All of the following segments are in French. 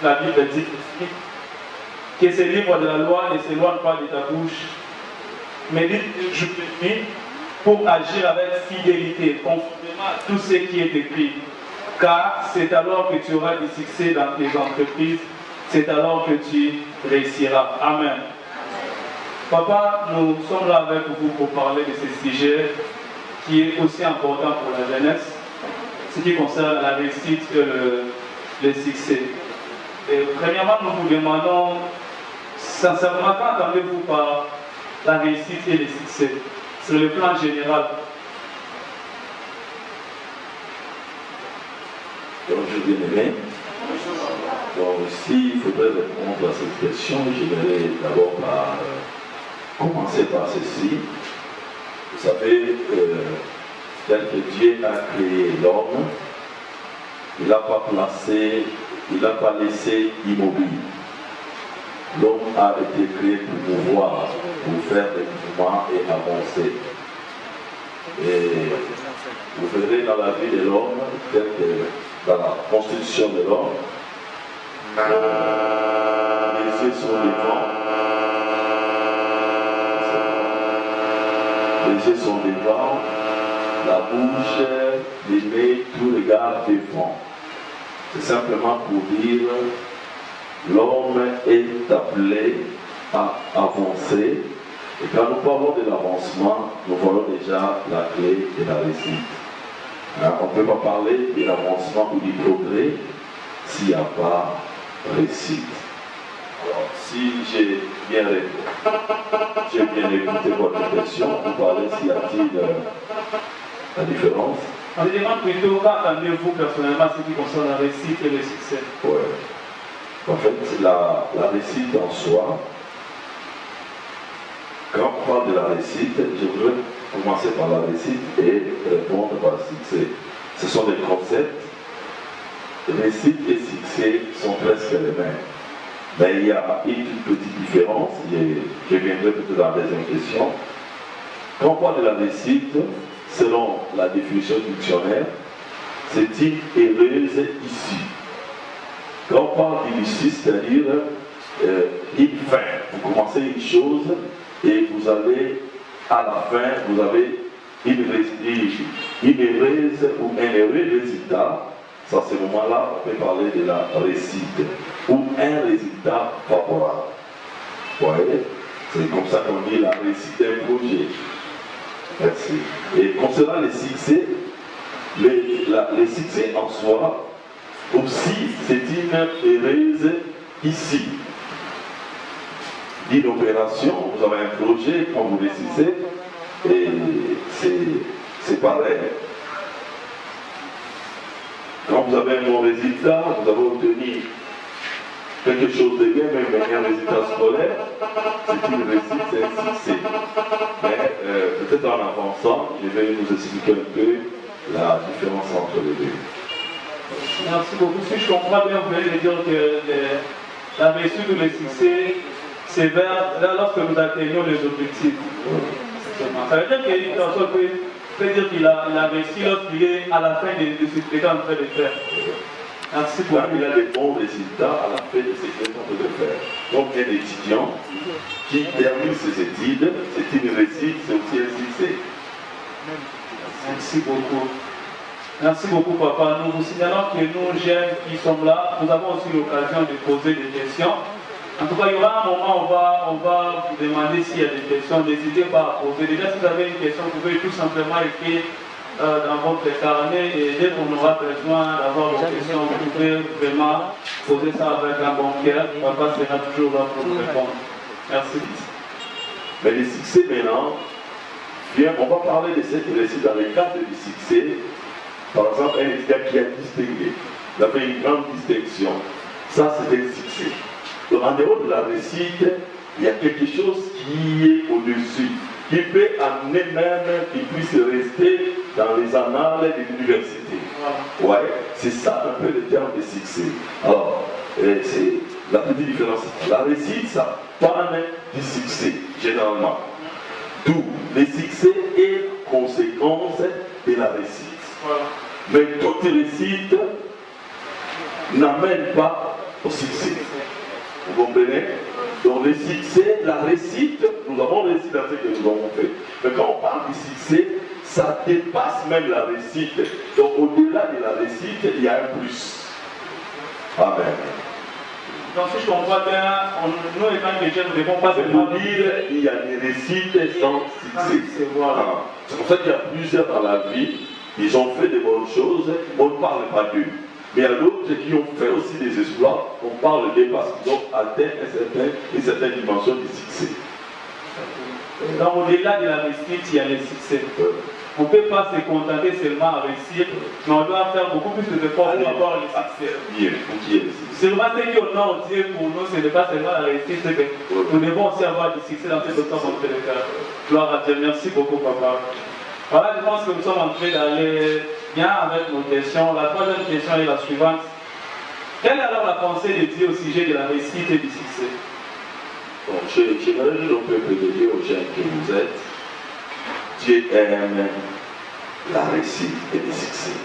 la Bible dit que ce livre de la loi ne s'éloigne pas de ta bouche, mais dit jour et nuit pour agir avec fidélité, conformément à tout ce qui est écrit. Car c'est alors que tu auras du succès dans tes entreprises, c'est alors que tu réussiras. Amen. Papa, nous sommes là avec vous pour parler de ce sujet qui est aussi important pour la jeunesse, ce qui concerne la réussite et le succès. Et premièrement, nous vous demandons sincèrement, qu'entendez-vous par la réussite et le succès sur le plan général? Donc, je bien aimé. Donc, s'il faudrait répondre à cette question, je vais d'abord commencer par ceci. Vous savez, tel que Dieu a créé l'homme, il n'a pas placé, il n'a pas laissé immobile. L'homme a été créé pour pouvoir, pour faire des mouvements et avancer. Et vous verrez dans la vie de l'homme, tel que dans la constitution de l'homme, les yeux sont devant. Les yeux sont devant, la bouche, les nez, tout regarde devant. C'est simplement pour dire l'homme est appelé à avancer. Et quand nous parlons de l'avancement, nous voyons déjà la clé de la réussite. On ne peut pas parler de l'avancement ou du progrès s'il n'y a pas réussite. Alors, si j'ai bien écouté votre question, vous parlez s'il y a-t-il la différence? On se demande plutôt qu'entendez-vous personnellement ce qui concerne la réussite et le succès. Oui. En fait, la réussite en soi, quand on parle de la réussite, je voudrais commencer par la réussite et répondre par le succès. Ce sont des concepts. Réussite et succès sont presque les mêmes. Mais il y a une petite différence, je viendrai peut-être dans la deuxième question. Quand on parle de la réussite, selon la définition du dictionnaire, c'est une heureuse issue. Quand on parle d'issue, c'est-à-dire une fin. Vous commencez une chose et vous avez, à la fin, vous avez une heureuse ou un heureux résultat. À ce moment-là, on peut parler de la réussite ou un résultat favorable. Vous voyez? C'est comme ça qu'on dit la réussite d'un projet. Merci. Et concernant les succès, les succès en soi, aussi, c'est une heureuse ici. D'une opération, vous avez un projet, quand vous réussissez, et c'est pareil. Quand vous avez un bon résultat, vous avez obtenu quelque chose de bien, même un résultat scolaire, c'est une réussite, c'est un succès. Mais peut-être en avançant, je vais vous expliquer un peu la différence entre les deux. Merci beaucoup. Si je comprends bien, vous venez de dire que la réussite ou le succès, c'est vers lorsque nous atteignons les objectifs. Ça veut dire qu'une personne peut dire qu'il a réussi lorsqu'il est à la fin de ce qu'il est en train de faire. Merci beaucoup. Il a des bons résultats à la fin de ce qu'il est en train de faire. Donc un étudiant qui termine ses études, c'est une réussite, c'est aussi un succès. Merci beaucoup. Merci beaucoup, papa. Nous vous signalons que nous, jeunes qui sommes là, nous avons aussi l'occasion de poser des questions. En tout cas, il y aura un moment où on va vous demander s'il y a des questions. N'hésitez pas à poser. Déjà, si vous avez une question, vous pouvez tout simplement écrire dans votre carnet et dès qu'on aura besoin d'avoir vos questions, vous pouvez vraiment poser ça avec un bon cœur. Papa sera toujours là pour vous répondre. Merci. Mais les succès maintenant, bien, on va parler de cette réussite dans le cadre du succès. Par exemple, un étudiant qui a distingué, il a fait une grande distinction. Ça, c'est un succès. Donc, en dehors de la réussite, il y a quelque chose qui est au-dessus, qui peut amener même qu'il puisse rester dans les annales de l'université. Voilà. Ouais, c'est ça un peu le terme de succès. Alors, c'est la petite différence. La réussite, ça parle du succès, généralement. D'où le succès est conséquence de la réussite. Voilà. Mais toute réussite n'amène pas au succès. Vous comprenez? Donc le succès, la réussite, nous avons réussi dans ce que nous avons fait. Mais quand on parle du succès, ça dépasse même la réussite. Donc au-delà de la réussite, il y a un plus. Amen. Donc si je comprends bien, nous étant chrétiens, nous ne devons pas se dire il y a des réussites sans succès. Voilà. C'est pour ça qu'il y a plusieurs dans la vie, ils ont fait de bonnes choses, on ne parle pas d'eux. Mais il y a d'autres qui ont fait aussi des exploits, on parle d'eux parce qu'ils ont atteint une certaine dimension du succès. Donc au-delà de la réussite, il y a le succès. On ne peut pas se contenter seulement à réussir, mais on doit faire beaucoup plus d'efforts pour avoir le succès. Seulement ce qui est au nom de Dieu pour nous, ce n'est pas seulement la réussite, c'est que nous devons aussi avoir du succès dans ce temps qu'on fait le faire. Gloire à Dieu. Merci beaucoup, papa. Voilà, je pense que nous sommes en train d'aller bien avec nos questions. La troisième question est la suivante. Quelle est alors la pensée de Dieu au sujet de la réussite et du succès? Bon, j'aimerais dire au peuple de Dieu, aux gens que vous êtes, Dieu aime la réussite et le succès.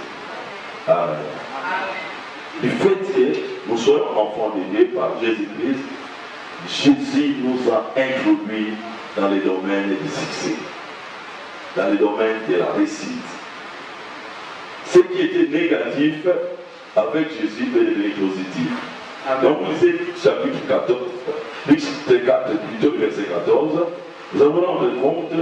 Amen. Du fait que nous soyons enfants de Dieu par Jésus-Christ, Jésus nous a introduits dans les domaines du succès, dans les domaines de la réussite. Ce qui était négatif avec Jésus est devenu positif. Donc, vous lisez chapitre 14, chapitre 4, plutôt verset 14, vous allez vous rendre compte,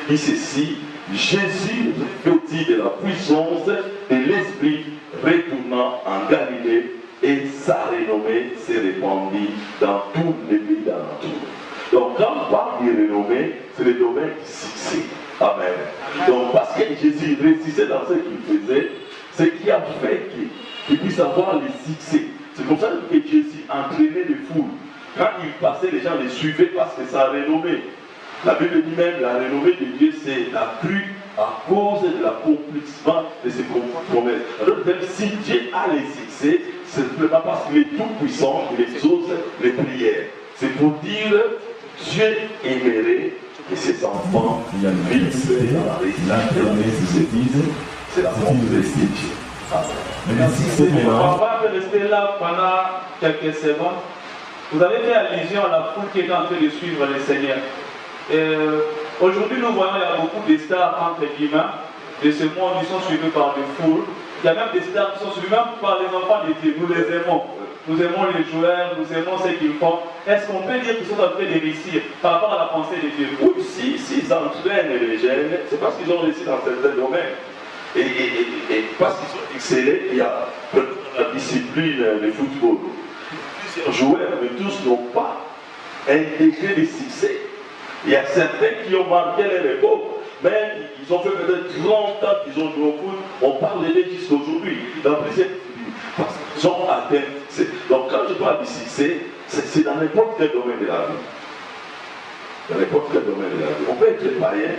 il dit ceci, Jésus revêtit de la puissance de l'Esprit retournant en Galilée et sa renommée s'est répandue dans tous les pays d'alentour. Donc quand on parle de renommée, c'est le domaine du succès. Amen. Donc parce que Jésus réussissait dans ce qu'il faisait, ce qui a fait qu'il puisse avoir le succès. C'est comme ça que Jésus entraînait les foules. Quand il passait, les gens les suivaient parce que ça a renommé. La Bible dit même la renommée de Dieu, c'est accrue à cause de l'accomplissement de ses promesses. Alors même si Dieu a les succès, c'est simplement parce qu'il est tout puissant, il exauce les prières. C'est pour dire Dieu aimerait que ses enfants vivent dans la réussite. C'est la forme de Dieu. On va rester là pendant quelques secondes. Vous avez fait allusion à la foule qui est en train de suivre le Seigneur. Aujourd'hui, nous voyons qu'il y a beaucoup de stars entre guillemets de ce monde qui sont suivis par des foules. Il y a même des stars qui sont suivis même par les enfants de Dieu. Nous les aimons. Nous aimons les joueurs, nous aimons ce qu'ils font. Est-ce qu'on peut dire qu'ils sont en train de réussir par rapport à la pensée de Dieu? Oui, s'ils entraînent les jeunes, c'est parce qu'ils ont réussi dans certains domaines. Et parce qu'ils sont excellés, il y a la discipline de football. Plusieurs joueurs, mais tous n'ont pas intégré les succès. Il y a certains qui ont marqué leur époque, mais ils ont fait peut-être 30 ans qu'ils ont joué au foot. On parle d'eux jusqu'à aujourd'hui. Dans plusieurs parce qu'ils ont atteint. Donc quand je parle de succès, c'est dans n'importe quel domaine de la vie. Dans n'importe quel domaine de la vie. On peut être païen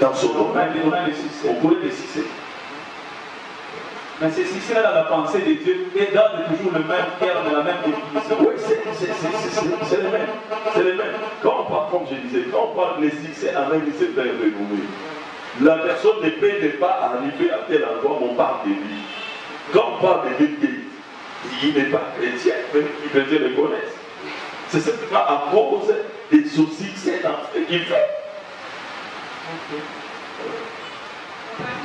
dans son domaine, on peut être succès. Mais c'est succès dans la pensée de Dieu et garde toujours le même cœur, de la même définition. Oui, c'est les mêmes. C'est les mêmes. Quand on parle, comme je disais, quand on parle de succès, en réalité, c'est renommé. La personne ne peut pas arriver à tel endroit, on parle de lui. Quand on parle de Bill Gates, il n'est pas chrétien, même les chrétiens le connaissent. C'est simplement à cause de son succès dans ce qu'il fait. Si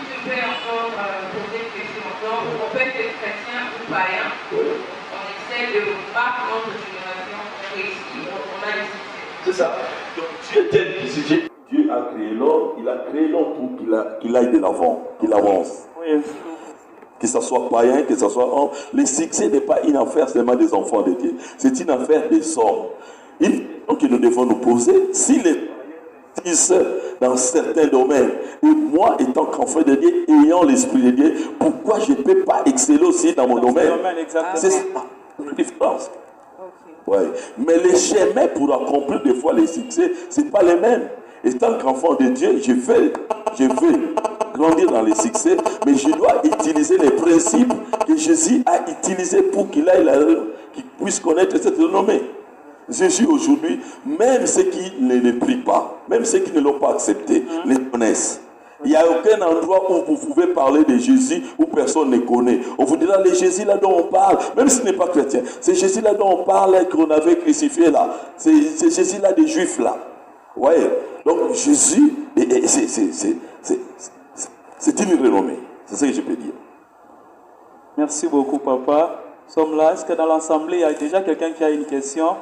je peux encore poser une question encore, on peut être chrétien ou païen, on essaie de voir notre génération réussit, on a le succès. C'est ça. Donc Dieu tel que c'est Dieu a créé l'homme, il a créé l'homme pour qu'il aille de l'avant, qu'il avance. Oui. Que ce soit païen, que ce soit homme, le succès n'est pas une affaire seulement des enfants de Dieu, c'est une affaire des hommes. Donc nous devons nous poser, si les dans certains domaines, et moi étant qu'enfant de Dieu, ayant l'esprit de Dieu, pourquoi je ne peux pas exceller aussi dans mon domaine? C'est ça la différence. Okay. Ouais. Mais les chemins pour accomplir des fois les succès, ce n'est pas les mêmes. Étant qu'enfant de Dieu, je veux grandir dans les succès, mais je dois utiliser les principes que Jésus a utilisés pour qu'il puisse connaître cette renommée. Jésus aujourd'hui, même ceux qui ne le prient pas, même ceux qui ne l'ont pas accepté, les connaissent. Il n'y a aucun endroit où vous pouvez parler de Jésus où personne ne connaît. On vous dira, le Jésus là dont on parle, même si ce n'est pas chrétien, c'est Jésus là dont on parle qu'on avait crucifié là. C'est Jésus là des Juifs là. Vous voyez? Donc Jésus, c'est une renommée. C'est ce que je peux dire. Merci beaucoup, papa. Nous sommes là. Est-ce que dans l'assemblée, il y a déjà quelqu'un qui a une question?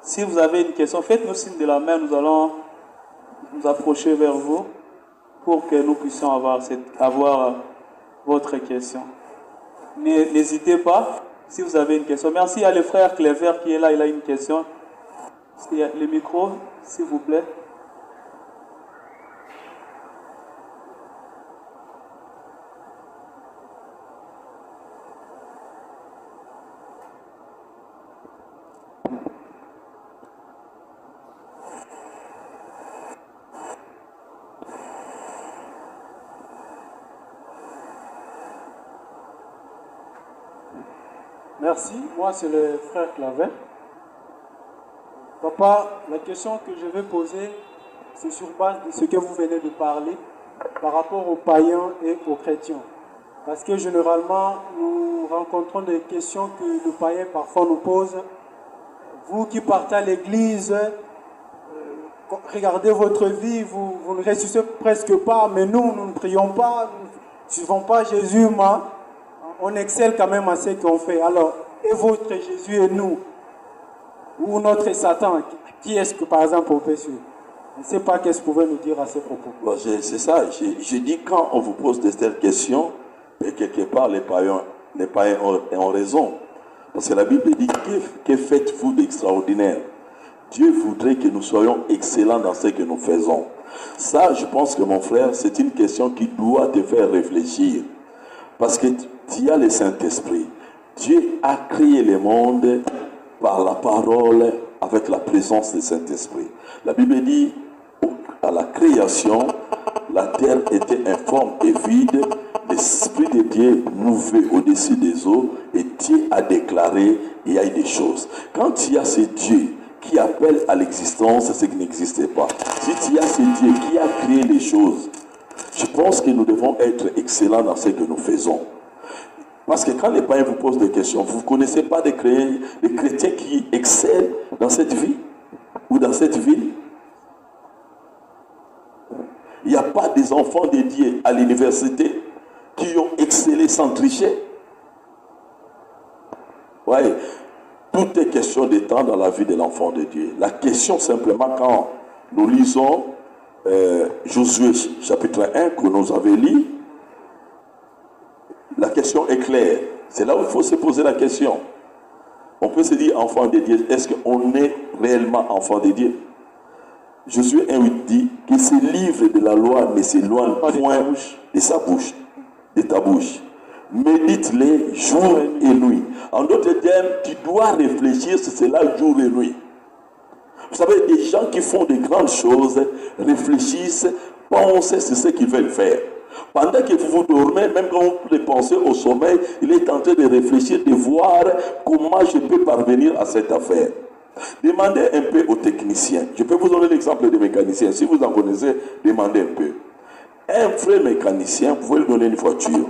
Si vous avez une question, faites-nous signe de la main. Nous allons nous approcher vers vous pour que nous puissions avoir votre question. N'hésitez pas si vous avez une question. Merci à le frère Cléver qui est là. Il a une question. Il y a le micro, s'il vous plaît. Merci, moi c'est le frère Clavet. Papa, la question que je vais poser, c'est sur base de ce que vous venez de parler par rapport aux païens et aux chrétiens. Parce que généralement, nous rencontrons des questions que le païen parfois nous pose. Vous qui partez à l'église, regardez votre vie, vous ne ressuscitez presque pas, mais nous ne prions pas, nous ne suivons pas Jésus, mais on excelle quand même à ce qu'on fait. Alors, et votre Jésus et nous, ou notre Satan, qui est-ce que par exemple on peut suivre? Je ne sais pas qu'est-ce que vous pouvez nous dire à ces propos. Bon, c'est ça, je dis quand on vous pose de telles questions, et quelque part les païens ont raison. Parce que la Bible dit, que faites-vous d'extraordinaire? Dieu voudrait que nous soyons excellents dans ce que nous faisons. Ça, je pense que mon frère, c'est une question qui doit te faire réfléchir. Parce que tu as le Saint-Esprit. Dieu a créé le monde par la parole avec la présence du Saint-Esprit. La Bible dit, à la création, la terre était informe et vide. L'Esprit de Dieu mouvait au-dessus des eaux et Dieu a déclaré, il y a des choses. Quand il y a ce Dieu qui appelle à l'existence ce qui n'existait pas, si il y a ce Dieu qui a créé les choses, je pense que nous devons être excellents dans ce que nous faisons. Parce que quand les païens vous posent des questions, vous ne connaissez pas des chrétiens qui excellent dans cette vie ou dans cette ville. Il n'y a pas des enfants dédiés à l'université qui ont excellé sans tricher. Oui, tout est question de temps dans la vie de l'enfant de Dieu. La question simplement quand nous lisons Josué chapitre 1 que nous avons lu, la question est claire. C'est là où il faut se poser la question. On peut se dire enfant de Dieu. Est-ce qu'on est réellement enfant de Dieu? Josué 1,8 dit que ce livre de la loi ne s'éloigne point de sa bouche, de ta bouche. Médite-les jour et nuit. En d'autres termes, tu dois réfléchir sur cela jour et nuit. Vous savez, des gens qui font de grandes choses réfléchissent, pensent sur ce qu'ils veulent faire. Pendant que vous dormez, même quand vous pensez au sommeil, il est en train de réfléchir, de voir comment je peux parvenir à cette affaire. Demandez un peu aux techniciens. Je peux vous donner l'exemple des mécaniciens. Si vous en connaissez, demandez un peu. Un vrai mécanicien, vous pouvez lui donner une voiture.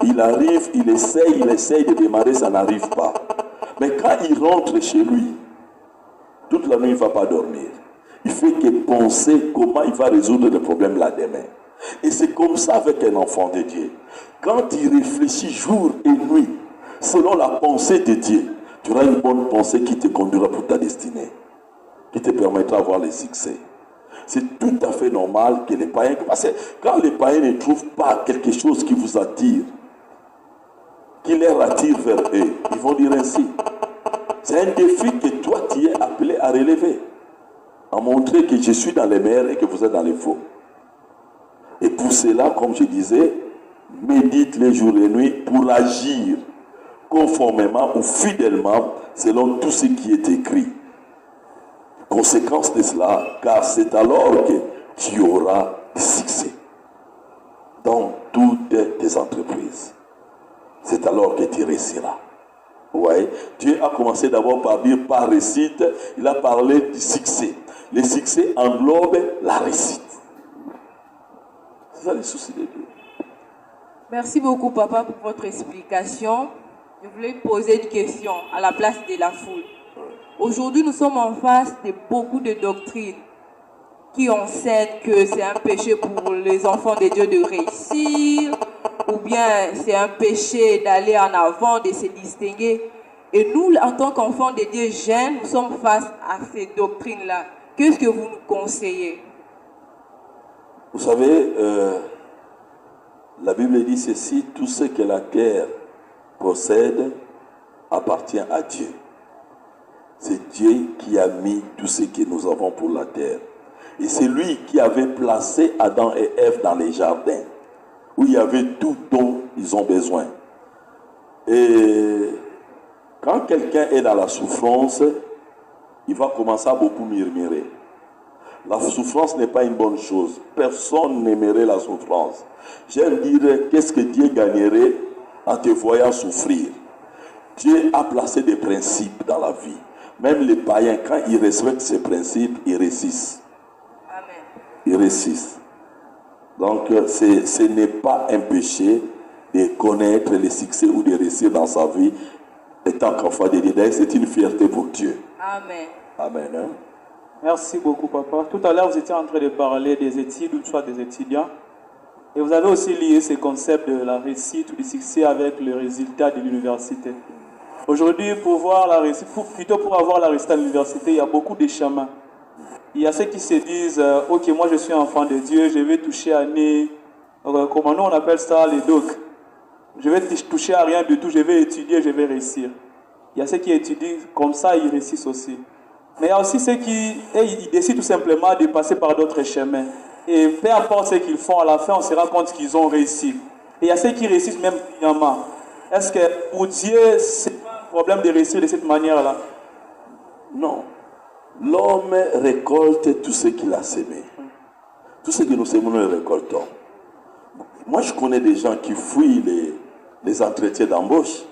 Il arrive, il essaye de démarrer, ça n'arrive pas. Mais quand il rentre chez lui, toute la nuit, il ne va pas dormir. Il fait que penser comment il va résoudre le problème là demain. Et c'est comme ça avec un enfant de Dieu. Quand il réfléchit jour et nuit, selon la pensée de Dieu, tu auras une bonne pensée qui te conduira pour ta destinée, qui te permettra d'avoir le succès. C'est tout à fait normal que les païens, parce que quand les païens ne trouvent pas quelque chose qui vous attire, qui les attire vers eux, ils vont dire ainsi. C'est un défi que toi tu es appelé à relever, à montrer que je suis dans les meilleurs et que vous êtes dans les faux. Et pour cela, comme je disais, médite les jours et nuits pour agir conformément ou fidèlement selon tout ce qui est écrit. Conséquence de cela, car c'est alors que tu auras du succès dans toutes tes entreprises. C'est alors que tu réussiras. Ouais. Dieu a commencé d'abord par dire par réussite, il a parlé du succès. Le succès englobe la réussite. C'est ça le souci de Dieu. Merci beaucoup, papa, pour votre explication. Je voulais poser une question à la place de la foule. Aujourd'hui, nous sommes en face de beaucoup de doctrines qui enseignent que c'est un péché pour les enfants de Dieu de réussir, ou bien c'est un péché d'aller en avant, de se distinguer. Et nous, en tant qu'enfants de Dieu jeunes, nous sommes face à ces doctrines-là. Qu'est-ce que vous nous conseillez? Vous savez, la Bible dit ceci, tout ce que la terre possède appartient à Dieu. C'est Dieu qui a mis tout ce que nous avons pour la terre. Et c'est lui qui avait placé Adam et Ève dans les jardins, où il y avait tout dont ils ont besoin. Et quand quelqu'un est dans la souffrance, il va commencer à beaucoup murmurer. La souffrance n'est pas une bonne chose. Personne n'aimerait la souffrance. J'aime dire, qu'est-ce que Dieu gagnerait en te voyant souffrir? Dieu a placé des principes dans la vie. Même les païens, quand ils respectent ces principes, ils réussissent. Amen. Ils réussissent. Donc, ce n'est pas un péché de connaître les succès ou de réussir dans sa vie étant qu'enfant de Dieu. C'est une fierté pour Dieu. Amen. Amen. Hein? Merci beaucoup, papa. Tout à l'heure, vous étiez en train de parler des études, ou soit des étudiants. Et vous avez aussi lié ce concept de la réussite ou du succès avec le résultat de l'université. Aujourd'hui, pour voir la réussite, plutôt pour avoir la réussite à l'université, il y a beaucoup de chemins. Il y a ceux qui se disent, ok, moi je suis enfant de Dieu, je vais toucher à nez, comment nous on appelle ça, les docs. Je vais toucher à rien du tout, je vais étudier, je vais réussir. Il y a ceux qui étudient comme ça, ils réussissent aussi. Mais il y a aussi ceux qui ils décident tout simplement de passer par d'autres chemins. Et peu importe ce qu'ils font, à la fin, on se rend compte qu'ils ont réussi. Et il y a ceux qui réussissent même brillamment. Est-ce que pour Dieu, c'est pas un problème de réussir de cette manière-là? Non. L'homme récolte tout ce qu'il a semé. Tout ce que nous semons, nous le récoltons. Moi, je connais des gens qui fuient les entretiens d'embauche.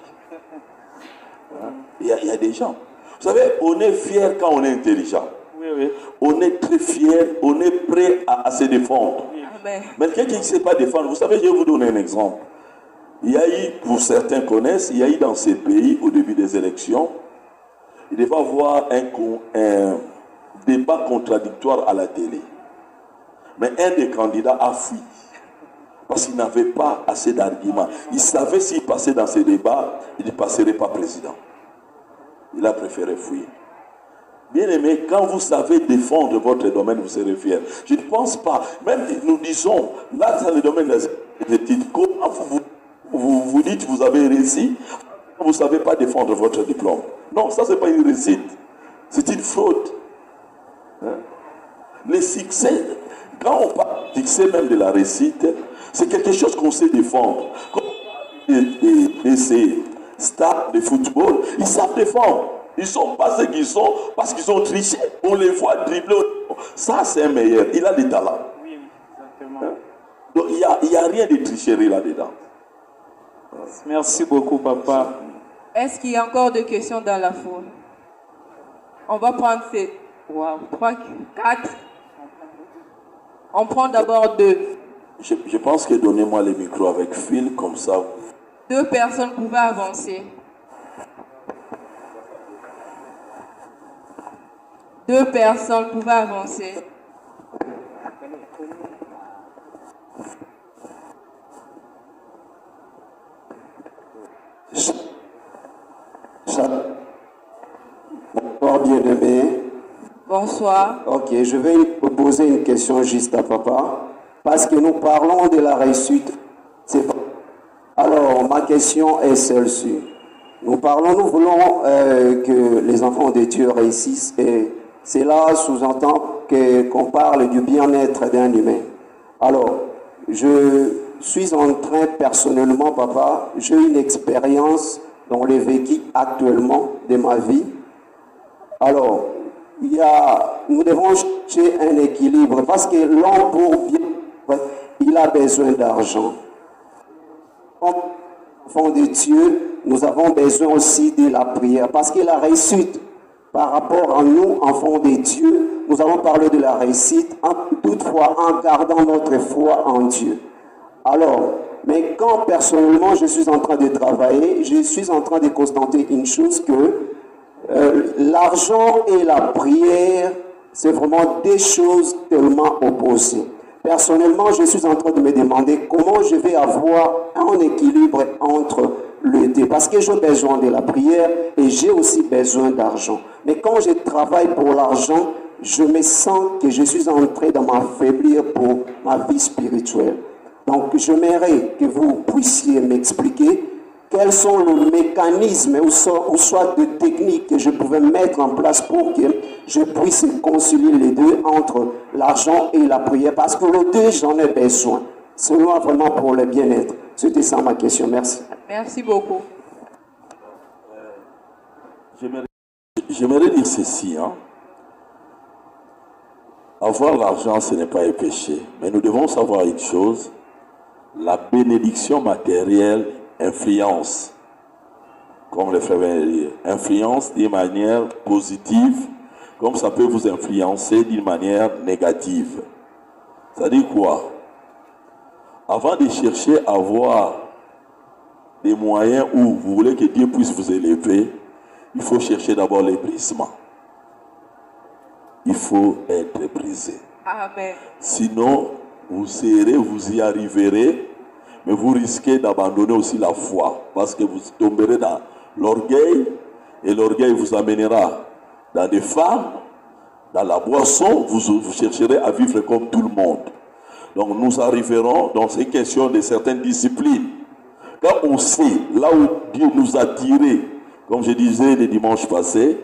Il y a des gens. Vous savez, on est fier quand on est intelligent. Oui, oui. On est très fier, on est prêt à se défendre. Amen. Mais quelqu'un qui ne sait pas défendre, vous savez, je vais vous donner un exemple. Il y a eu, pour certains connaissent, il y a eu dans ces pays, au début des élections, il devait y avoir un débat contradictoire à la télé. Mais un des candidats a fui. Parce qu'il n'avait pas assez d'arguments. Il savait s'il passait dans ce débat, il ne passerait pas président. Il a préféré fuir. Bien aimé, quand vous savez défendre votre domaine, vous serez fier. Je ne pense pas, même nous disons, là dans le domaine des études, comment vous dites que vous avez réussi, vous ne savez pas défendre votre diplôme. Non, ça c'est pas une réussite, c'est une fraude. Hein? Les succès, quand on parle de succès même de la réussite, c'est quelque chose qu'on sait défendre. Et ces stars de football, ils savent défendre. Ils ne sont pas ce qu'ils sont parce qu'ils ont triché. On les voit dribbler. Ça, c'est un meilleur. Il a des talents. Oui, exactement. Hein? Donc, il n'y a rien de tricherie là-dedans. Merci beaucoup, papa. Est-ce qu'il y a encore des questions dans la foule? On va prendre ces 3, 4. On prend d'abord 2. Je pense que donnez-moi le micro avec fil, comme ça. 2 personnes pouvaient avancer. 2 personnes pouvaient avancer. Bonsoir, bien-aimé. Bonsoir. Ok, je vais poser une question juste à papa. Parce que nous parlons de la réussite. Alors, ma question est celle-ci. Nous voulons que les enfants de Dieu réussissent et cela sous-entend qu'on parle du bien-être d'un humain. Alors, je suis en train personnellement, papa, j'ai une expérience dans le vécu actuellement de ma vie. Alors, nous devons chercher un équilibre parce que l'homme pour bien, il a besoin d'argent. Enfants de Dieu, nous avons besoin aussi de la prière parce que la réussite par rapport à nous, enfants de Dieu, nous allons parler de la réussite, toutefois en gardant notre foi en Dieu. Alors, mais quand personnellement je suis en train de travailler, je suis en train de constater une chose que l'argent et la prière, c'est vraiment des choses tellement opposées. Personnellement, je suis en train de me demander comment je vais avoir un équilibre entre les deux. Parce que j'ai besoin de la prière et j'ai aussi besoin d'argent. Mais quand je travaille pour l'argent, je me sens que je suis en train de m'affaiblir pour ma vie spirituelle. Donc, j'aimerais que vous puissiez m'expliquer quels sont les mécanismes ou soit de techniques que je pouvais mettre en place pour que je puisse concilier les deux entre l'argent et la prière. Parce que les deux, j'en ai besoin. C'est vraiment pour le bien-être. C'était ça ma question. Merci. Merci beaucoup. J'aimerais dire ceci. Avoir l'argent, ce n'est pas un péché. Mais nous devons savoir une chose. La bénédiction matérielle influence, comme le frère vient de dire, influence d'une manière positive, comme ça peut vous influencer d'une manière négative. Ça dit quoi? Avant de chercher à avoir des moyens où vous voulez que Dieu puisse vous élever, il faut chercher d'abord les brisements. Il faut être brisé. Amen. Sinon, vous serez, vous y arriverez, mais vous risquez d'abandonner aussi la foi, parce que vous tomberez dans l'orgueil, et l'orgueil vous amènera dans des femmes, dans la boisson, vous chercherez à vivre comme tout le monde. Donc nous arriverons dans ces questions de certaines disciplines. Quand on sait là où Dieu nous a tirés, comme je disais le dimanche passé,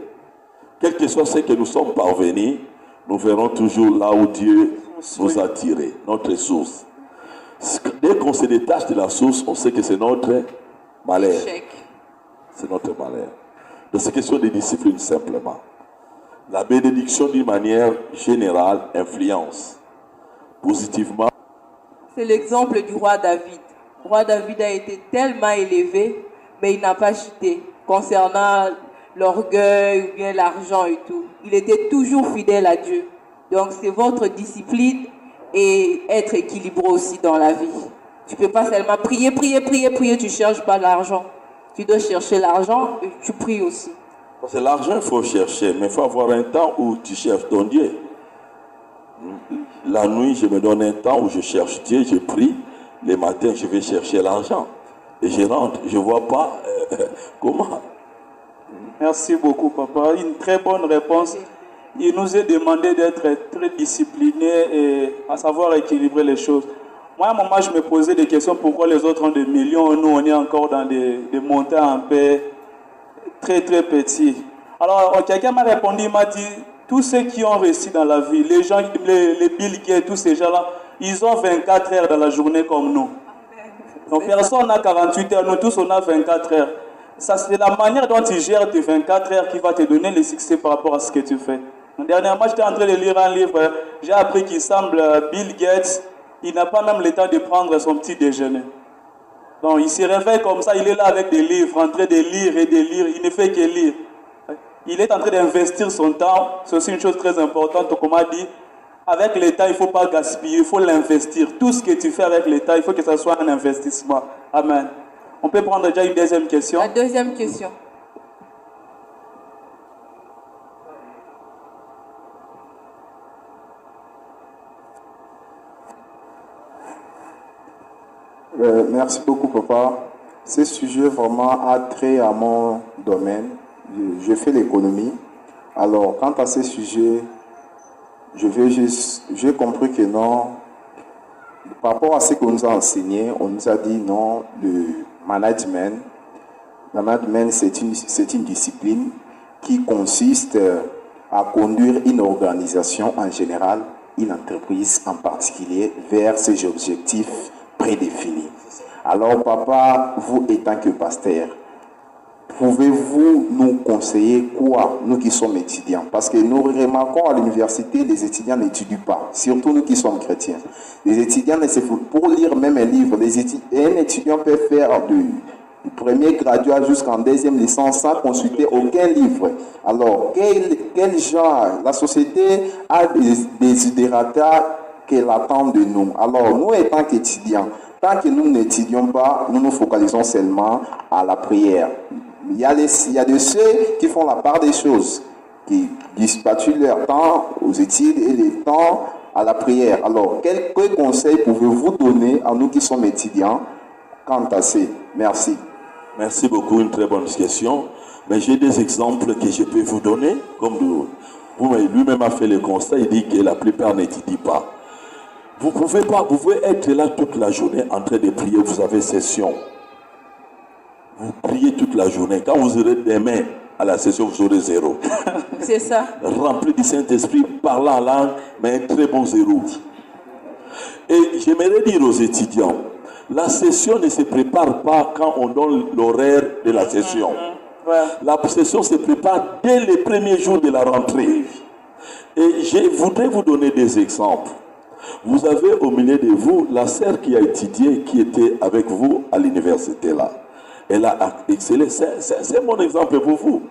quel que soit ce que nous sommes parvenus, nous verrons toujours là où Dieu nous a tirés, notre source. Dès qu'on se détache de la source, on sait que c'est notre malheur. C'est notre malheur. Donc c'est question de discipline simplement. La bénédiction d'une manière générale influence positivement. C'est l'exemple du roi David. Le roi David a été tellement élevé, mais il n'a pas chuté concernant l'orgueil ou bien l'argent et tout. Il était toujours fidèle à Dieu. Donc c'est votre discipline et être équilibré aussi dans la vie. Tu ne peux pas seulement prier, tu ne cherches pas l'argent. Tu dois chercher l'argent et tu pries aussi. Parce que l'argent, il faut chercher, mais il faut avoir un temps où tu cherches ton Dieu. La nuit, je me donne un temps où je cherche Dieu, je prie. Les matins, je vais chercher l'argent. Et je rentre, je ne vois pas comment. Merci beaucoup, papa. Une très bonne réponse. Il nous est demandé d'être très disciplinés et à savoir équilibrer les choses. Moi, à un moment, je me posais des questions. Pourquoi les autres ont des millions, nous, on est encore dans des montants en paix très, très petits. Alors, quelqu'un m'a répondu, il m'a dit, tous ceux qui ont réussi dans la vie, les gens, les Bill Gates, tous ces gens-là, ils ont 24 heures dans la journée comme nous. Donc, personne n'a 48 heures, nous tous, on a 24 heures. Ça, c'est la manière dont tu gères tes 24 heures qui va te donner le succès par rapport à ce que tu fais. Dernièrement, j'étais en train de lire un livre, j'ai appris qu'il semble Bill Gates, il n'a pas même le temps de prendre son petit déjeuner. Donc, il se réveille comme ça, il est là avec des livres, en train de lire et de lire, il ne fait que lire. Il est en train d'investir son temps, c'est aussi une chose très importante, comme on a dit, avec le temps, il ne faut pas gaspiller, il faut l'investir. Tout ce que tu fais avec le temps, il faut que ça soit un investissement. Amen. On peut prendre déjà une deuxième question. La deuxième question. Merci beaucoup, papa. Ce sujet vraiment a trait à mon domaine. Je fais l'économie. Alors, quant à ce sujet, j'ai compris que non, par rapport à ce qu'on nous a enseigné, on nous a dit non, le management, c'est une discipline qui consiste à conduire une organisation en général, une entreprise en particulier, vers ses objectifs prédéfinis. Alors, papa, vous étant que pasteur, pouvez-vous nous conseiller quoi, nous qui sommes étudiants? Parce que nous remarquons à l'université, les étudiants n'étudient pas, surtout nous qui sommes chrétiens. Les étudiants, pour lire même un livre, un étudiant peut faire du premier graduat jusqu'en deuxième licence sans consulter aucun livre. Alors, quel genre? La société a des desiderata qu'elle attend de nous. Alors, nous, étant qu'étudiants, tant que nous n'étudions pas, nous nous focalisons seulement à la prière. Il y a de ceux qui font la part des choses, qui dispatchent leur temps aux études et le temps à la prière. Alors, quels conseils pouvez-vous donner à nous qui sommes étudiants quant à ça? Merci. Merci beaucoup, une très bonne question. Mais j'ai des exemples que je peux vous donner. Comme lui-même a fait le constat, il dit que la plupart n'étudient pas. Vous pouvez être là toute la journée en train de prier, vous avez session. Vous priez toute la journée. Quand vous aurez demain à la session, vous aurez 0. C'est ça. Rempli du Saint-Esprit, parlant en langue, mais un très bon 0. Et j'aimerais dire aux étudiants, la session ne se prépare pas quand on donne l'horaire de la session. La session se prépare dès les premiers jours de la rentrée. Et je voudrais vous donner des exemples. Vous avez au milieu de vous la sœur qui a étudié, qui était avec vous à l'université là. Elle a excellé. C'est mon exemple pour vous.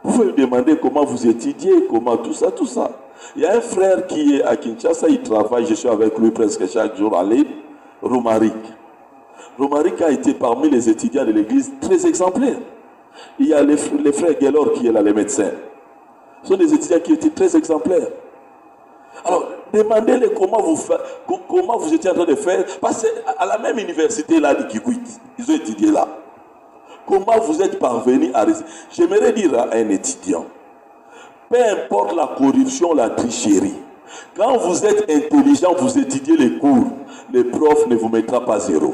Vous pouvez me demander comment vous étudiez, comment tout ça, tout ça. Il y a un frère qui est à Kinshasa, il travaille, je suis avec lui presque chaque jour en libre, Romaric. Romaric a été parmi les étudiants de l'église très exemplaires. Il y a les frères Guélor qui est là, les médecins. Ce sont des étudiants qui étaient très exemplaires. Alors, demandez-les comment vous étiez en train de faire. Parce qu'à la même université là de Kikwit, ils ont étudié là. Comment vous êtes parvenu à réussir? J'aimerais dire à un étudiant, peu importe la corruption, la tricherie, quand vous êtes intelligent, vous étudiez les cours, le prof ne vous mettra pas 0.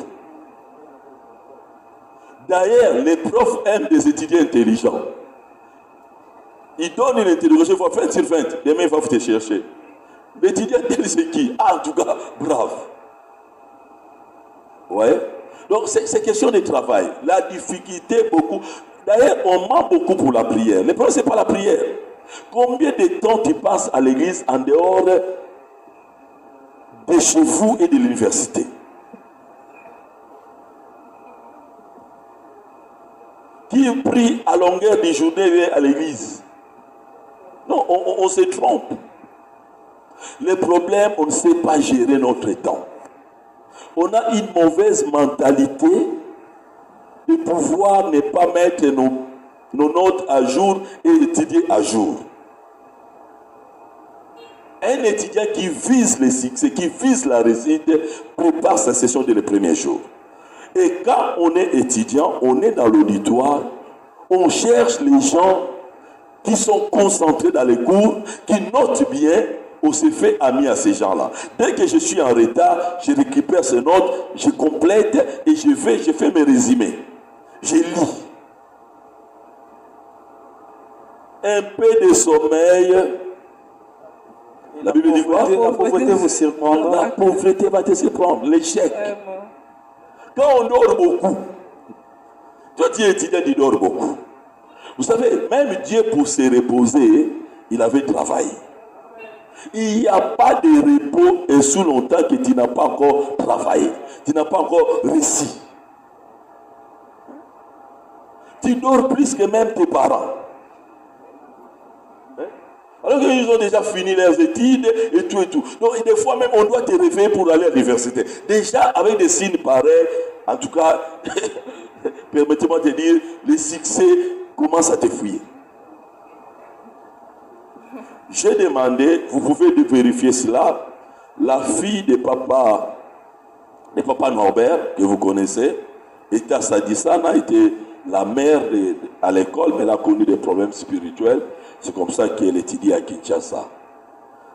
D'ailleurs, les profs aiment des étudiants intelligents. Ils donnent une interrogation, il faut faire sur 20, demain il va vous te chercher. L'étudiant tel c'est qui? Ah, en tout cas, brave. Ouais. Donc c'est question de travail. La difficulté, beaucoup. D'ailleurs, on ment beaucoup pour la prière. Le problème, ce n'est pas la prière. Combien de temps tu passes à l'église en dehors de chez vous et de l'université? Qui prie à longueur de journée à l'église? Non, on se trompe. Le problème, on ne sait pas gérer notre temps. On a une mauvaise mentalité de pouvoir ne pas mettre nos notes à jour et étudier à jour. Un étudiant qui vise le succès, qui vise la réussite, prépare sa session dès le premier jour. Et quand on est étudiant, on est dans l'auditoire, on cherche les gens qui sont concentrés dans les cours, qui notent bien. On se fait ami à ces gens-là. Dès que je suis en retard, je récupère ces notes, je complète et je fais mes résumés. Je lis. Un peu de sommeil. La Bible dit quoi? La pauvreté vous surprendra. La pauvreté va te surprendre. L'échec. Quand on dort beaucoup, toi tu es étudiant, tu dors beaucoup. Vous savez, même Dieu pour se reposer, il avait travaillé. Il n'y a pas de repos et sous longtemps que tu n'as pas encore travaillé. Tu n'as pas encore réussi. Tu dors plus que même tes parents. Alors qu'ils ont déjà fini leurs études et tout et tout. Donc des fois même on doit te réveiller pour aller à l'université. Déjà avec des signes pareils, en tout cas, permettez-moi de dire, le succès commence à te fuir. J'ai demandé, vous pouvez vérifier cela, la fille de papa Norbert, que vous connaissez, Eta Sadisana, était la mère à l'école, mais elle a connu des problèmes spirituels. C'est comme ça qu'elle étudie à Kinshasa.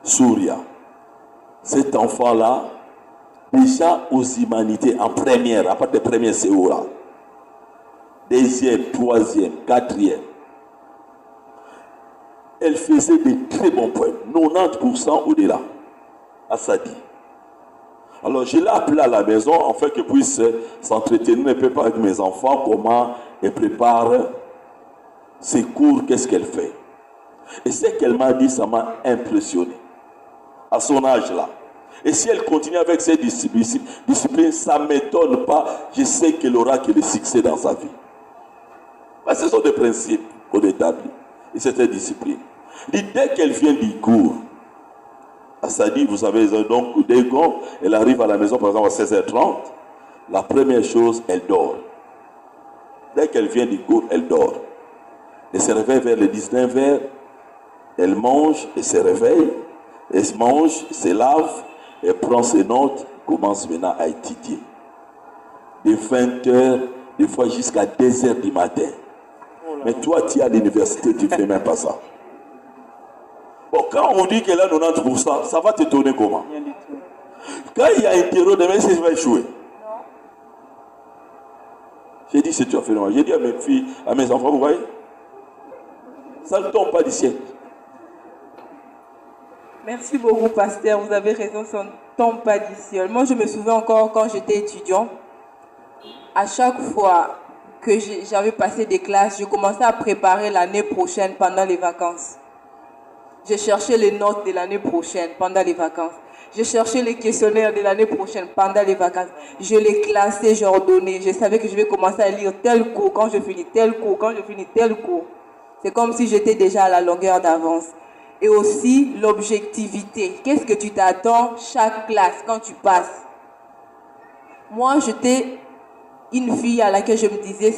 Souria. Cet enfant-là, déjà aux humanités, en première, à part des premières CO là. Deuxième, troisième, quatrième. Elle faisait de très bons points, 90% au-delà, à Sadi. Alors je l'ai appelée à la maison, afin qu'elle puisse s'entretenir un peu avec mes enfants, comment elle prépare ses cours, qu'est-ce qu'elle fait. Et ce qu'elle m'a dit, ça m'a impressionné. À son âge là. Et si elle continue avec ces disciplines, ça ne m'étonne pas. Je sais qu'elle aura que le succès dans sa vie. Parce que ce sont des principes qu'on établit. Et c'est une discipline. Et dès qu'elle vient du cours, ça dit, vous savez, donc, dès qu'elle arrive à la maison, par exemple, à 16h30, la première chose, elle dort. Dès qu'elle vient du cours, elle dort. Elle se réveille vers les 19h, elle mange, elle se réveille, elle se mange, elle se lave, elle prend ses notes, commence maintenant à étudier. De 20h, des fois jusqu'à 2h du matin. Mais toi, tu es à l'université, tu ne fais même pas ça. Bon, quand on dit qu'elle a 90%, ça va te tourner comment? Quand il y a un terreau, demain, ça va échouer. J'ai dit, c'est tu as fait normal. J'ai dit à mes filles, à mes enfants, vous voyez, ça ne tombe pas du ciel. Merci beaucoup, pasteur. Vous avez raison, ça ne tombe pas du ciel. Moi, je me souviens encore quand j'étais étudiant, à chaque fois que j'avais passé des classes, je commençais à préparer l'année prochaine pendant les vacances. Je cherchais les notes de l'année prochaine pendant les vacances. Je cherchais les questionnaires de l'année prochaine pendant les vacances. Je les classais, j'ordonnais. Je savais que je vais commencer à lire tel cours, quand je finis tel cours, quand je finis tel cours. C'est comme si j'étais déjà à la longueur d'avance. Et aussi l'objectivité. Qu'est-ce que tu t'attends chaque classe quand tu passes? Moi, j'étais une fille à laquelle je me disais,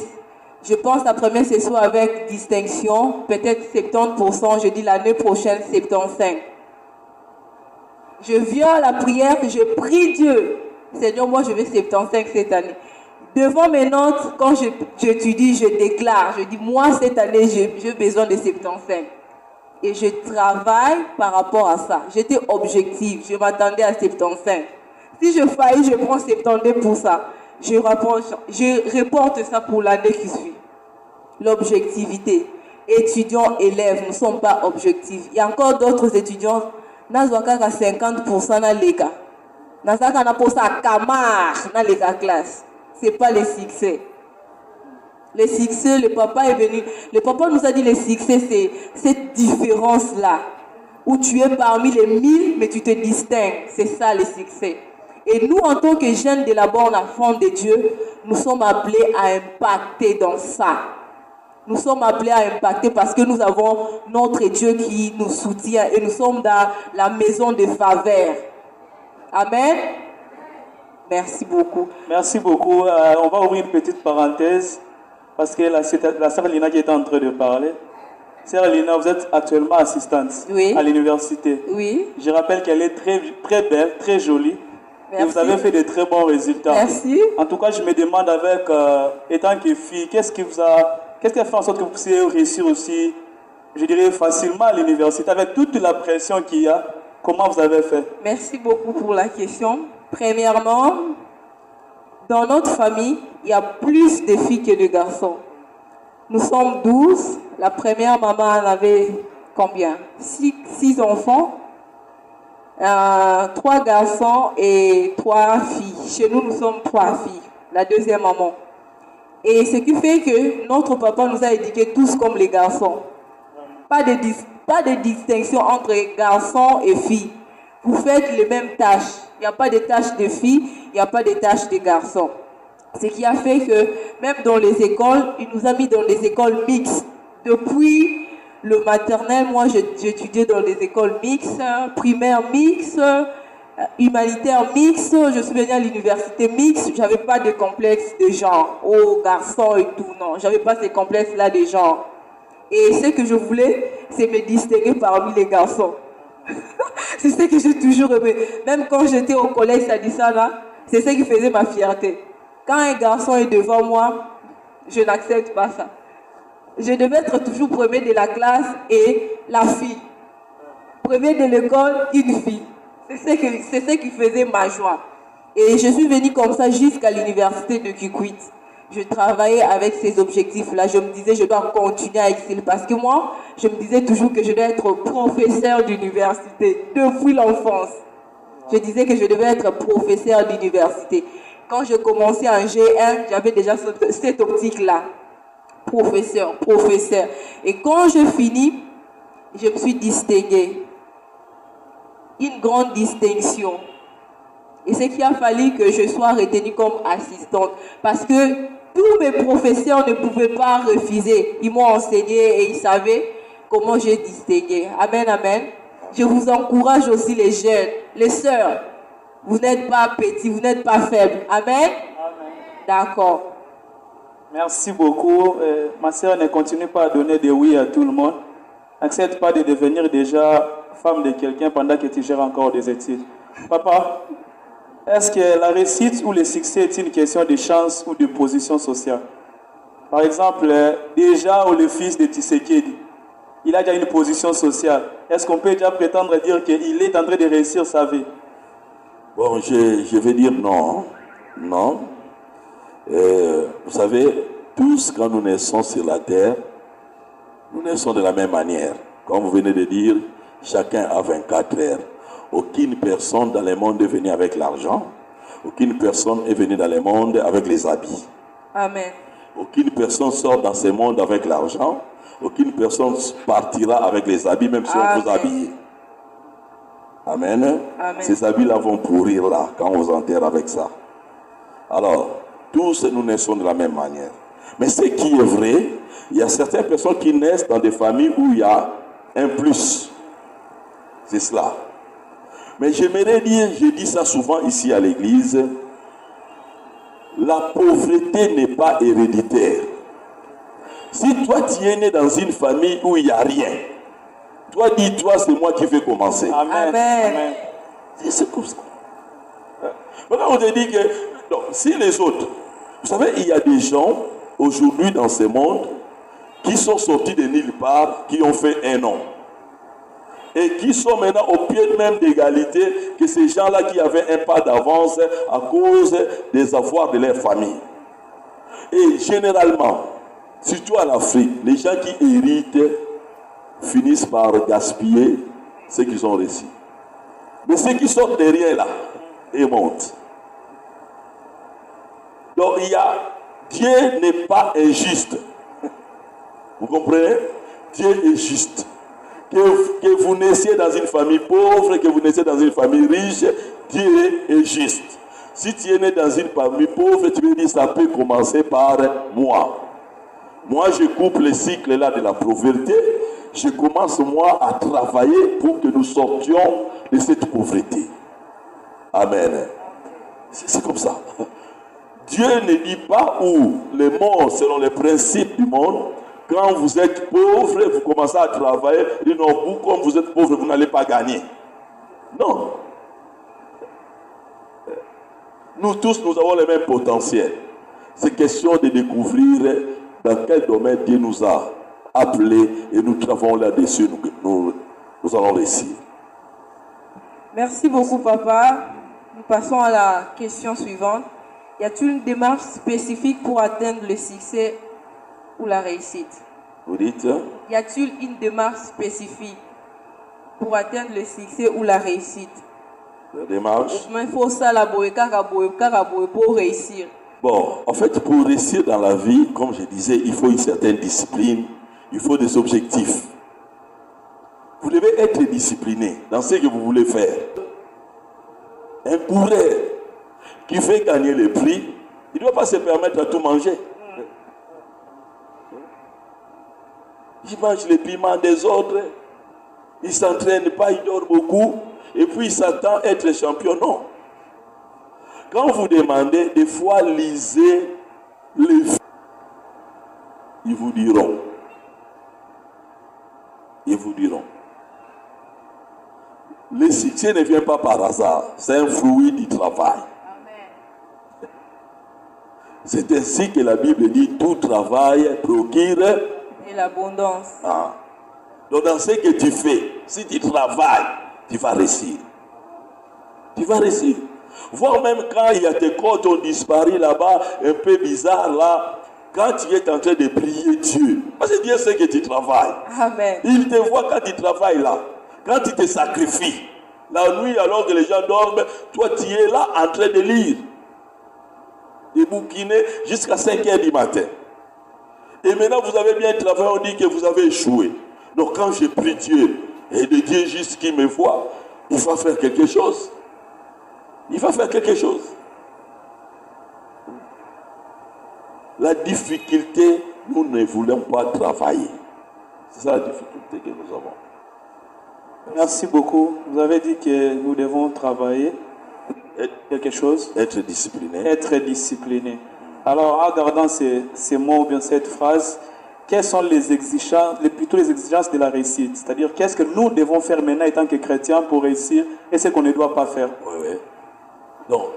je pense la première session avec distinction, peut-être 70%, je dis l'année prochaine 75%. Je viens à la prière, je prie Dieu. Seigneur, moi je vais 75 cette année. Devant mes notes, quand j'étudie, je déclare, je dis, moi cette année, j'ai besoin de 75. Et je travaille par rapport à ça. J'étais objective, je m'attendais à 75. Si je faillis, je prends 72 pour ça. Je reporte ça pour l'année qui suit. L'objectivité. Étudiants, élèves, nous ne sommes pas objectifs. Il y a encore d'autres étudiants, nous avons 50% dans les cas. Nous avons camar dans les classes. Ce n'est pas le succès. Le succès, le papa est venu. Le papa nous a dit le succès, c'est cette différence-là. Où tu es parmi les 1000, mais tu te distingues. C'est ça le succès. Et nous, en tant que jeunes de la borne enfants de Dieu, nous sommes appelés à impacter dans ça. Nous sommes appelés à impacter parce que nous avons notre Dieu qui nous soutient et nous sommes dans la maison de faveur. Amen. Merci beaucoup. Merci beaucoup. On va ouvrir une petite parenthèse parce que la sœur Lina qui est en train de parler. Sœur Lina, vous êtes actuellement assistante à l'université. Oui. Je rappelle qu'elle est très, très belle, très jolie. Merci. Et vous avez fait de très bons résultats. Merci. En tout cas, je me demande avec, étant que fille, qu'est-ce qui a fait en sorte que vous puissiez réussir aussi, je dirais, facilement à l'université, avec toute la pression qu'il y a? Comment vous avez fait? Merci beaucoup pour la question. Premièrement, dans notre famille, il y a plus de filles que de garçons. Nous sommes 12. La première maman en avait combien? 6 enfants. 3 garçons et 3 filles. Chez nous, nous sommes 3 filles. La deuxième maman. Et ce qui fait que notre papa nous a éduqués tous comme les garçons. Pas de distinction entre garçons et filles. Vous faites les mêmes tâches. Il n'y a pas de tâches de filles, il n'y a pas de tâches de garçons. Ce qui a fait que même dans les écoles, il nous a mis dans les écoles mixtes. Depuis le maternel, moi j'étudiais dans les écoles mixtes, primaire mixte, humanitaire mixte, je suis venue à l'université mixte, j'avais pas de complexe de genre, oh garçon et tout, non, j'avais pas ces complexes-là de genre. Et ce que je voulais, c'est me distinguer parmi les garçons. C'est ce que j'ai toujours aimé. Même quand j'étais au collège, ça dit ça là, c'est ce qui faisait ma fierté. Quand un garçon est devant moi, je n'accepte pas ça. Je devais être toujours premier de la classe et la fille. Premier de l'école, une fille. C'est ce qui faisait ma joie. Et je suis venue comme ça jusqu'à l'université de Kikwit. Je travaillais avec ces objectifs-là. Je me disais, je dois continuer à exceller. Parce que moi, je me disais toujours que je devais être professeur d'université depuis l'enfance. Je disais que je devais être professeur d'université. Quand je commençais en G1, j'avais déjà cette optique-là. Professeur. Et quand je finis, je me suis distinguée. Une grande distinction. Et c'est qu'il a fallu que je sois retenue comme assistante. Parce que tous mes professeurs ne pouvaient pas refuser. Ils m'ont enseigné et ils savaient comment j'ai distingué. Amen, amen. Je vous encourage aussi les jeunes, les sœurs. Vous n'êtes pas petits, vous n'êtes pas faibles. Amen. Amen. D'accord. Merci beaucoup. Ma sœur, ne continue pas à donner des oui à tout le monde. N'accepte pas de devenir déjà femme de quelqu'un pendant que tu gères encore des études. Papa, est-ce que la réussite ou le succès est une question de chance ou de position sociale? Par exemple, déjà le fils de Tshisekedi, il a déjà une position sociale. Est-ce qu'on peut déjà prétendre dire qu'il est en train de réussir sa vie? Bon, je vais dire non. Non. Vous savez, tous quand nous naissons sur la terre, nous naissons de la même manière. Comme vous venez de dire, chacun a 24 heures. Aucune personne dans le monde est venue avec l'argent. Aucune personne est venue dans le monde avec les habits. Amen. Aucune personne sort dans ce monde avec l'argent. Aucune personne partira avec les habits, même si on vous habille. Amen. Amen. Ces habits-là vont pourrir là, quand on vous enterre avec ça. Alors, tous nous naissons de la même manière. Mais ce qui est vrai, il y a certaines personnes qui naissent dans des familles où il y a un plus. C'est cela. Mais j'aimerais dire, je dis ça souvent ici à l'église, la pauvreté n'est pas héréditaire. Si toi tu es né dans une famille où il n'y a rien, toi dis-toi, c'est moi qui vais commencer. Amen. Amen. C'est comme ça. Maintenant on te dit que, non, si les autres, vous savez, il y a des gens aujourd'hui dans ce monde qui sont sortis de nulle part, qui ont fait un nom. Et qui sont maintenant au pied même d'égalité que ces gens-là qui avaient un pas d'avance à cause des avoirs de leur famille. Et généralement, surtout en Afrique, les gens qui héritent finissent par gaspiller ce qu'ils ont reçu. Mais ceux qui sortent derrière là, ils montent. Donc Dieu n'est pas injuste. Vous comprenez? Dieu est juste. Que vous naissiez dans une famille pauvre, que vous naissiez dans une famille riche, Dieu est juste. Si tu es né dans une famille pauvre, tu me dis ça peut commencer par moi. Moi, je coupe le cycle là de la pauvreté. Je commence moi à travailler pour que nous sortions de cette pauvreté. Amen. C'est comme ça. Dieu ne dit pas où les morts selon les principes du monde. Quand vous êtes pauvre, vous commencez à travailler. Il dit non, vous, comme vous êtes pauvre, vous n'allez pas gagner. Non. Nous tous, nous avons le même potentiel. C'est question de découvrir dans quel domaine Dieu nous a appelés et nous travaillons là-dessus. Nous allons réussir. Merci beaucoup, papa. Nous passons à la question suivante. Y a-t-il une démarche spécifique pour atteindre le succès ou la réussite? Vous dites? Y a-t-il une démarche spécifique pour atteindre le succès ou la réussite? La démarche? Mais il faut ça pour réussir. Bon, en fait, pour réussir dans la vie, comme je disais, il faut une certaine discipline, il faut des objectifs. Vous devez être discipliné dans ce que vous voulez faire. Un coureur qui fait gagner les prix, il ne doit pas se permettre de tout manger. Il mange les piments des autres, il ne s'entraîne pas, il dort beaucoup, et puis il s'attend à être champion. Non. Quand vous demandez, des fois, lisez les films, ils vous diront. Ils vous diront. Le succès ne vient pas par hasard, c'est un fruit du travail. C'est ainsi que la Bible dit, tout travail procure et l'abondance. Ah. Donc dans ce que tu fais, si tu travailles, tu vas réussir. Tu vas réussir. Voire même quand il y a tes côtes ont disparu là-bas, un peu bizarre là, quand tu es en train de prier Dieu, parce que Dieu sait que tu travailles. Amen. Il te voit quand tu travailles là, quand tu te sacrifies. La nuit, alors que les gens dorment, toi tu es là en train de lire, de bouquiner jusqu'à 5 h du matin. Et maintenant vous avez bien travaillé, on dit que vous avez échoué. Donc quand je prie Dieu, et de Dieu juste qui me voit, il va faire quelque chose. il va faire quelque chose. La difficulté, nous ne voulons pas travailler. C'est ça la difficulté que nous avons. Merci beaucoup. Vous avez dit que nous devons travailler. Quelque chose. Être discipliné. Être discipliné. Alors, en regardant ces mots ou bien cette phrase, quelles sont les exigences, plutôt les exigences de la réussite? C'est-à-dire, qu'est-ce que nous devons faire maintenant en tant que chrétiens pour réussir et ce qu'on ne doit pas faire? Oui, oui. Donc,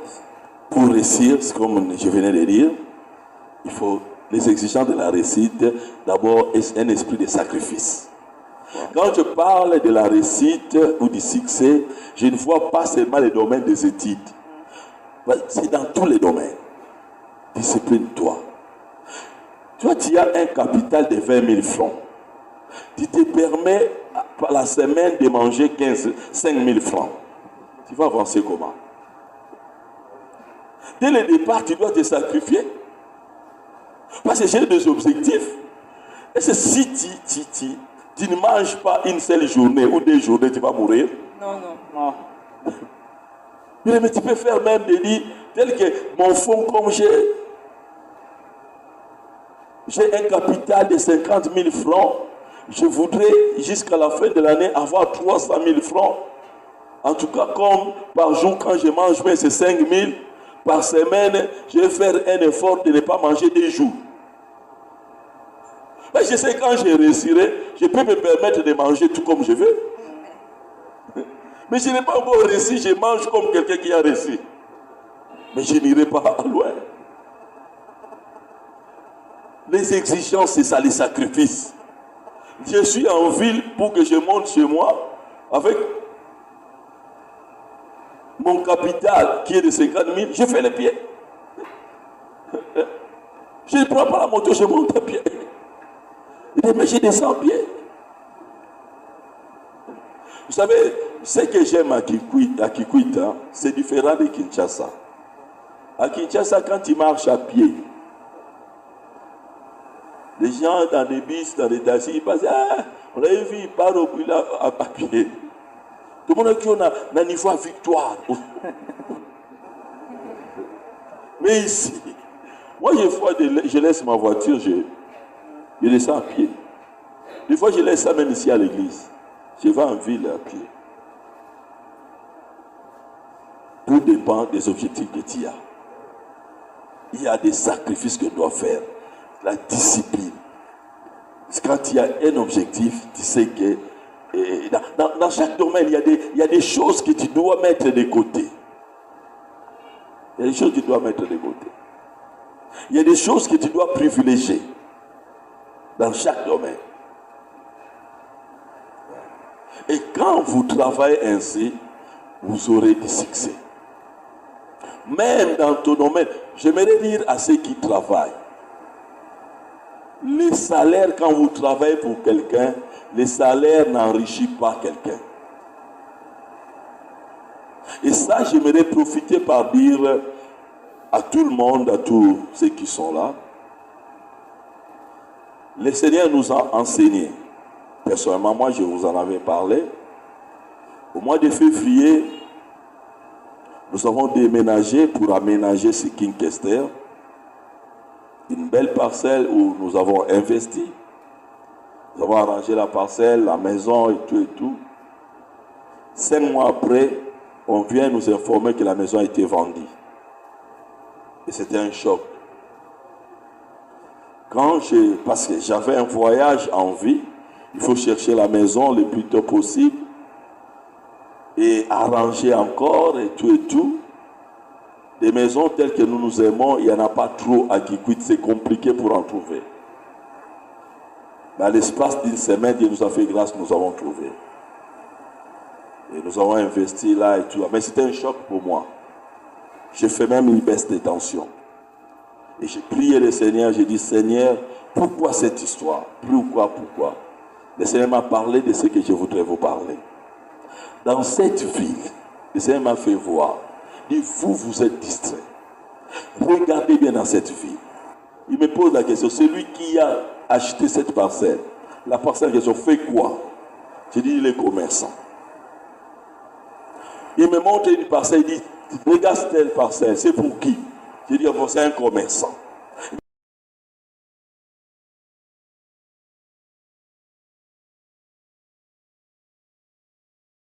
pour réussir, comme je venais de dire, il faut les exigences de la réussite, d'abord un esprit de sacrifice. Quand je parle de la réussite ou du succès, je ne vois pas seulement les domaines des études. C'est dans tous les domaines. Discipline-toi. Toi, tu as un capital de 20 000 francs. Tu te permets par la semaine de manger 5 000 francs. Tu vas avancer comment? Dès le départ, tu dois te sacrifier. Parce que j'ai des objectifs. Et si tu ne manges pas une seule journée ou 2 journées, tu vas mourir. Non. Mais tu peux faire même des lits tels que mon fonds, comme j'ai un capital de 50 000 francs, je voudrais jusqu'à la fin de l'année avoir 300 000 francs. En tout cas, comme par jour, quand je mange, mais c'est 5 000. Par semaine, je vais faire un effort de ne pas manger 2 jours. Mais je sais quand je réussirai, je peux me permettre de manger tout comme je veux. Mais je n'ai pas encore réussi, je mange comme quelqu'un qui a réussi. Mais je n'irai pas loin. Les exigences, c'est ça, les sacrifices. Je suis en ville pour que je monte chez moi avec mon capital qui est de 50 000, je fais les pieds. Je ne prends pas la moto, je monte à pied. Mais je descends à pied. Vous savez, ce que j'aime à Kikwit, hein, c'est différent de Kinshasa. À Kinshasa, quand tu marches à pied, les gens dans des bus, dans des taxis, ils passent, on l'a vu, ils partent au plus là à pied. Tout le monde qui a un niveau à victoire. Mais ici, moi, je laisse ma voiture, je descends à pied. Des fois, je laisse ça même ici à l'église. Je vais en ville à pied. Tout dépend des objectifs que tu as. Il y a des sacrifices que tu dois faire. La discipline. Quand tu as un objectif, tu sais que dans chaque domaine, il y a des choses que tu dois mettre de côté. Il y a des choses que tu dois mettre de côté. Il y a des choses que tu dois privilégier dans chaque domaine. Et quand vous travaillez ainsi, vous aurez du succès. Même dans ton domaine, j'aimerais dire à ceux qui travaillent, les salaires, quand vous travaillez pour quelqu'un, les salaires n'enrichissent pas quelqu'un. Et ça, j'aimerais profiter par dire à tout le monde, à tous ceux qui sont là, le Seigneur nous a enseigné. Personnellement, moi, je vous en avais parlé. Au mois de février, nous avons déménagé pour aménager ce Kinkester, une belle parcelle où nous avons investi. Nous avons arrangé la parcelle, la maison et tout et tout. 5 mois après, on vient nous informer que la maison a été vendue. Et c'était un choc. Parce que j'avais un voyage en vie, il faut chercher la maison le plus tôt possible et arranger encore et tout et tout. Des maisons telles que nous nous aimons, il n'y en a pas trop à Kikwit, c'est compliqué pour en trouver. Mais à l'espace d'une semaine, Dieu nous a fait grâce, nous avons trouvé. Et nous avons investi là et tout. Mais c'était un choc pour moi. J'ai fait même une baisse de tension. Et j'ai prié le Seigneur, j'ai dit, Seigneur, pourquoi cette histoire? Pourquoi? Le Seigneur m'a parlé de ce que je voudrais vous parler. Dans cette ville, le Seigneur m'a fait voir. Il dit, vous êtes distrait. Regardez bien dans cette ville. Il me pose la question, celui qui a acheté cette parcelle, la parcelle en question fait quoi? J'ai dit, il est commerçant. Il me montre une parcelle, il dit, Regarde tel parcelle, c'est pour qui? Je dis, bon, c'est un commerçant.